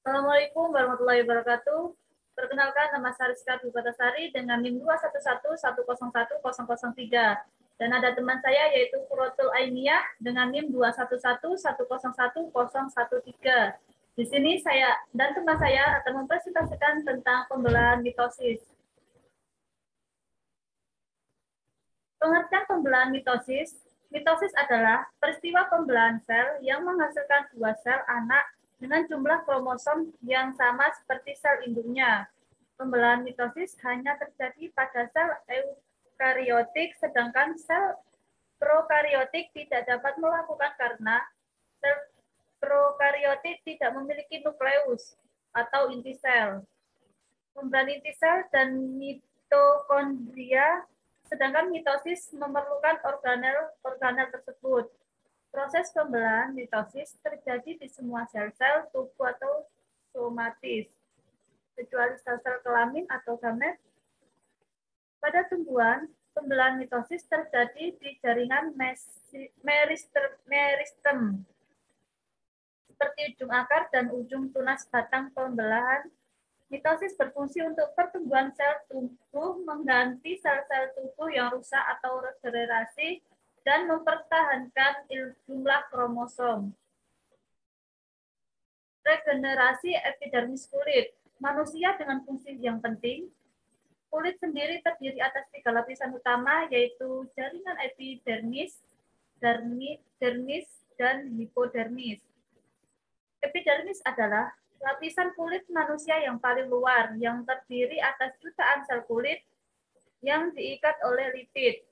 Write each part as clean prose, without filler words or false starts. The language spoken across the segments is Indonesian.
Assalamualaikum warahmatullahi wabarakatuh. Perkenalkan, nama saya Rizka Dwi Batasari dengan NIM 211101003. Dan ada teman saya yaitu Quratul Ainiyah dengan NIM 211101013. Di sini saya dan teman saya akan mempresentasikan tentang pembelahan mitosis. Pengertian pembelahan mitosis. Mitosis adalah peristiwa pembelahan sel yang menghasilkan dua sel anak dengan jumlah kromosom yang sama seperti sel induknya. Pembelahan mitosis hanya terjadi pada sel eukariotik, sedangkan sel prokariotik tidak dapat melakukan karena sel prokariotik tidak memiliki nukleus atau inti sel. Membran inti sel dan mitokondria, sedangkan mitosis memerlukan organel tersebut. Proses pembelahan mitosis terjadi di semua sel-sel tubuh atau somatis, kecuali sel-sel kelamin atau gamet. Pada tumbuhan, pembelahan mitosis terjadi di jaringan meristem, seperti ujung akar dan ujung tunas batang pembelahan. Mitosis berfungsi untuk pertumbuhan sel tubuh, mengganti sel-sel tubuh yang rusak atau regenerasi, dan mempertahankan jumlah kromosom. Regenerasi epidermis kulit. Manusia dengan fungsi yang penting. Kulit sendiri terdiri atas 3 lapisan utama, yaitu jaringan epidermis, dermis, dan hipodermis. Epidermis adalah lapisan kulit manusia yang paling luar, yang terdiri atas jutaan sel kulit yang diikat oleh lipid.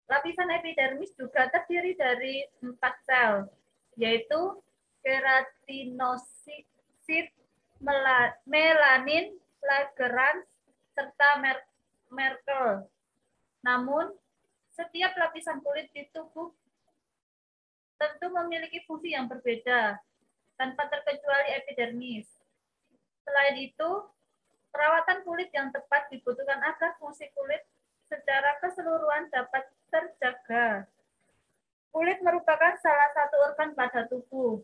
Lapisan epidermis juga terdiri dari 4 sel, yaitu keratinosit, melanin, Langerhans, serta Merkel. Namun, setiap lapisan kulit di tubuh tentu memiliki fungsi yang berbeda, tanpa terkecuali epidermis. Selain itu, perawatan kulit yang tepat dibutuhkan agar fungsi kulit secara keseluruhan dapat terjaga. Kulit merupakan salah satu organ pada tubuh.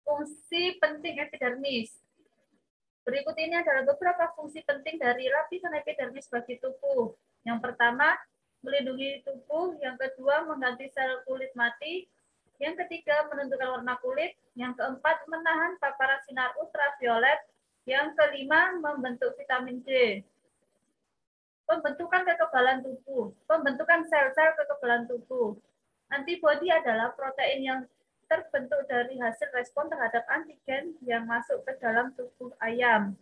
Fungsi penting epidermis. Berikut ini adalah beberapa fungsi penting dari lapisan epidermis bagi tubuh. Yang pertama, melindungi tubuh. Yang kedua, mengganti sel kulit mati. Yang ketiga, menentukan warna kulit. Yang keempat, menahan paparan sinar ultraviolet. Yang kelima, membentuk vitamin D. Pembentukan kekebalan tubuh. Pembentukan sel-sel kekebalan tubuh. Antibodi adalah protein yang terbentuk dari hasil respon terhadap antigen yang masuk ke dalam tubuh ayam.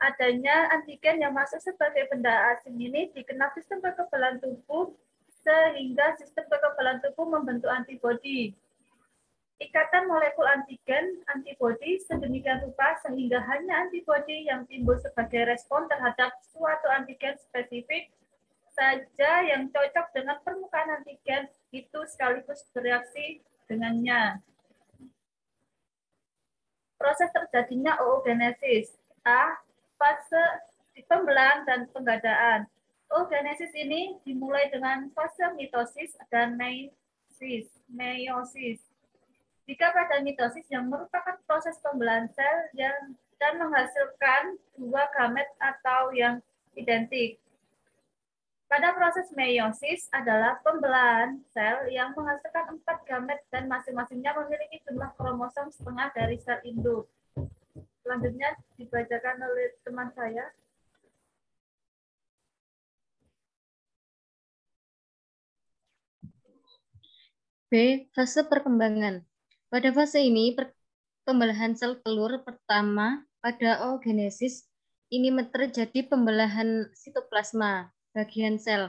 Adanya antigen yang masuk sebagai benda asing ini dikenal sistem kekebalan tubuh, sehingga sistem kekebalan tubuh membentuk antibodi. Ikatan molekul antigen antibodi sedemikian rupa sehingga hanya antibodi yang timbul sebagai respon terhadap suatu antigen spesifik saja yang cocok dengan permukaan antigen itu sekaligus bereaksi dengannya. Proses terjadinya oogenesis. A. Fase pembelahan dan penggadaan. Oogenesis ini dimulai dengan fase mitosis dan meiosis. Jika pada mitosis yang merupakan proses pembelahan sel dan menghasilkan dua gamet atau yang identik. Pada proses meiosis adalah pembelahan sel yang menghasilkan 4 gamet dan masing-masingnya memiliki jumlah kromosom setengah dari sel induk. Selanjutnya dibacakan oleh teman saya. B. Fase perkembangan. Pada fase ini, pembelahan sel telur pertama pada oogenesis ini terjadi pembelahan sitoplasma, bagian sel,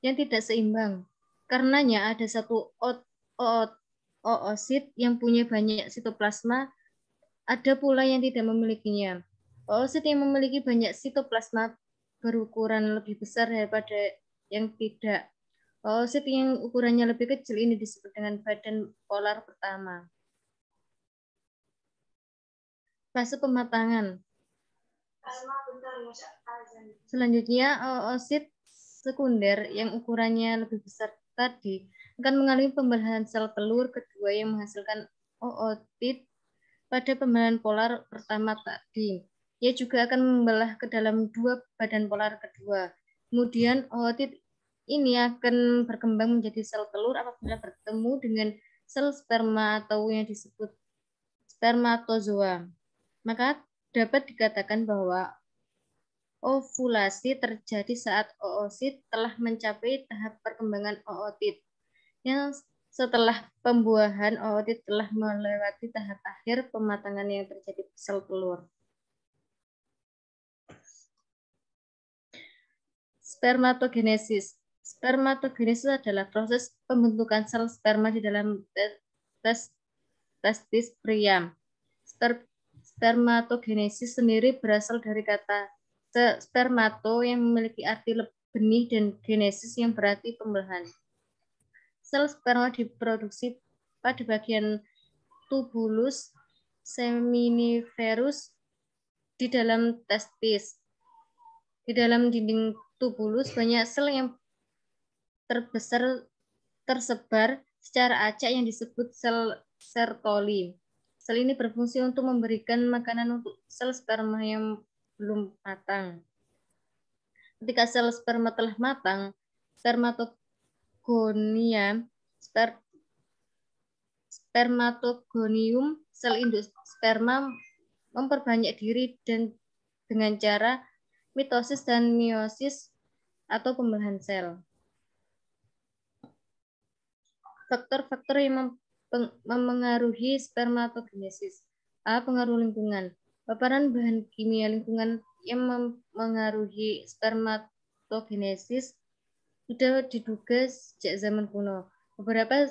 yang tidak seimbang. Karenanya ada satu oosit yang punya banyak sitoplasma, ada pula yang tidak memilikinya. Oosit yang memiliki banyak sitoplasma berukuran lebih besar daripada yang tidak. Oosit yang ukurannya lebih kecil ini disebut dengan badan polar pertama. Fase pematangan. Selanjutnya, oosit sekunder yang ukurannya lebih besar tadi akan mengalami pembelahan sel telur kedua yang menghasilkan ootit pada pembelahan polar pertama tadi. Ia juga akan membelah ke dalam dua badan polar kedua. Kemudian ootit ini akan berkembang menjadi sel telur apabila bertemu dengan sel sperma atau yang disebut spermatozoa. Maka dapat dikatakan bahwa ovulasi terjadi saat oosit telah mencapai tahap perkembangan ootit. Yang setelah pembuahan, ootit telah melewati tahap akhir pematangan yang terjadi sel telur. Spermatogenesis. Spermatogenesis adalah proses pembentukan sel sperma di dalam testis pria. Spermatogenesis sendiri berasal dari kata spermato yang memiliki arti benih dan genesis yang berarti pembelahan. Sel sperma diproduksi pada bagian tubulus seminiferus di dalam testis. Di dalam dinding tubulus banyak sel yang terbesar tersebar secara acak yang disebut sel Sertoli. Sel ini berfungsi untuk memberikan makanan untuk sel sperma yang belum matang. Ketika sel sperma telah matang, spermatogonium, sel induk sperma memperbanyak diri dan dengan cara mitosis dan meiosis atau pembelahan sel. Faktor-faktor yang memengaruhi spermatogenesis. A. Pengaruh lingkungan. Paparan bahan kimia lingkungan yang memengaruhi spermatogenesis sudah diduga sejak zaman kuno. Beberapa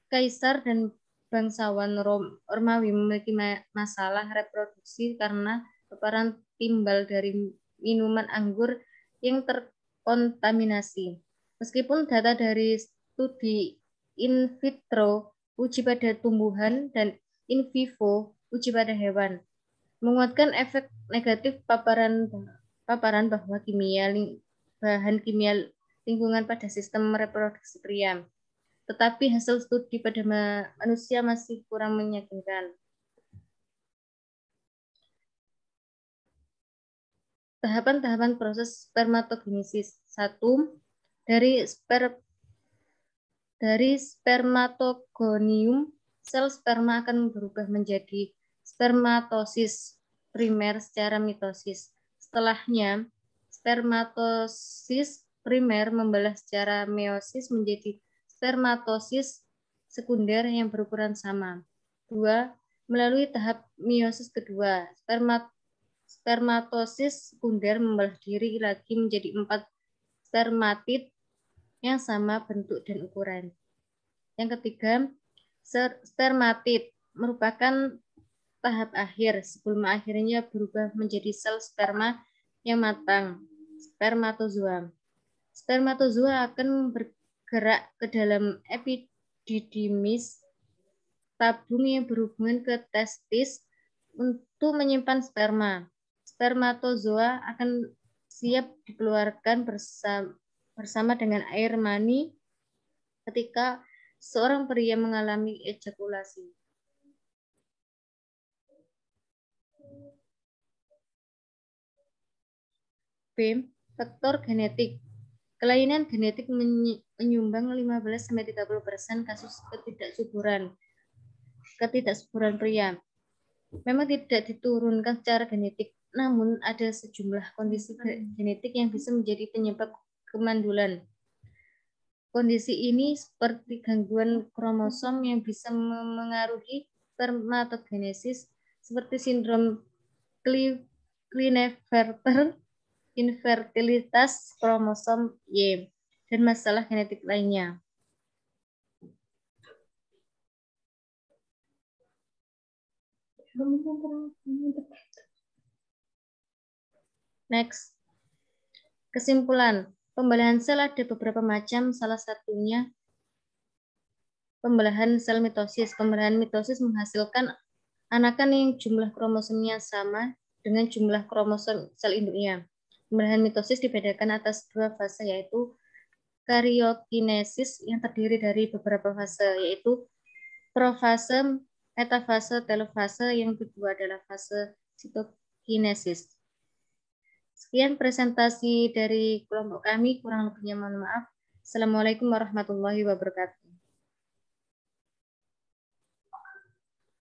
kaisar dan bangsawan Romawi memiliki masalah reproduksi karena paparan timbal dari minuman anggur yang terkontaminasi. Meskipun data dari studi in vitro, uji pada tumbuhan, dan in vivo, uji pada hewan, menguatkan efek negatif paparan bahwa bahan kimia lingkungan pada sistem reproduksi pria. Tetapi hasil studi pada manusia masih kurang meyakinkan. Tahapan-tahapan proses spermatogenesis. 1. Dari spermatogonium, sel sperma akan berubah menjadi spermatosis primer secara mitosis. Setelahnya, spermatosis primer membelah secara meiosis menjadi spermatosis sekunder yang berukuran sama. 2. Melalui tahap meiosis kedua, spermatosis sekunder membelah diri lagi menjadi 4 spermatid yang sama bentuk dan ukuran. Yang ketiga, spermatid merupakan tahap akhir sebelum akhirnya berubah menjadi sel sperma yang matang, spermatozoa. Spermatozoa akan bergerak ke dalam epididymis tabung yang berhubungan ke testis untuk menyimpan sperma. Spermatozoa akan siap dikeluarkan bersama dengan air mani ketika seorang pria mengalami ejakulasi. B. Faktor genetik. Kelainan genetik menyumbang 15-30% kasus ketidaksuburan pria. Memang tidak diturunkan secara genetik, namun ada sejumlah kondisi genetik yang bisa menjadi penyebab kemandulan. Kondisi ini seperti gangguan kromosom yang bisa memengaruhi spermatogenesis seperti sindrom Klinefelter, infertilitas kromosom Y, dan masalah genetik lainnya. Next. Kesimpulan. Pembelahan sel ada beberapa macam, salah satunya pembelahan sel mitosis. Pembelahan mitosis menghasilkan anakan yang jumlah kromosomnya sama dengan jumlah kromosom sel induknya. Pembelahan mitosis dibedakan atas 2 fase, yaitu karyokinesis yang terdiri dari beberapa fase, yaitu profase metafase, telofase, yang kedua adalah fase sitokinesis. Sekian presentasi dari kelompok kami, kurang lebihnya mohon maaf. Assalamualaikum warahmatullahi wabarakatuh.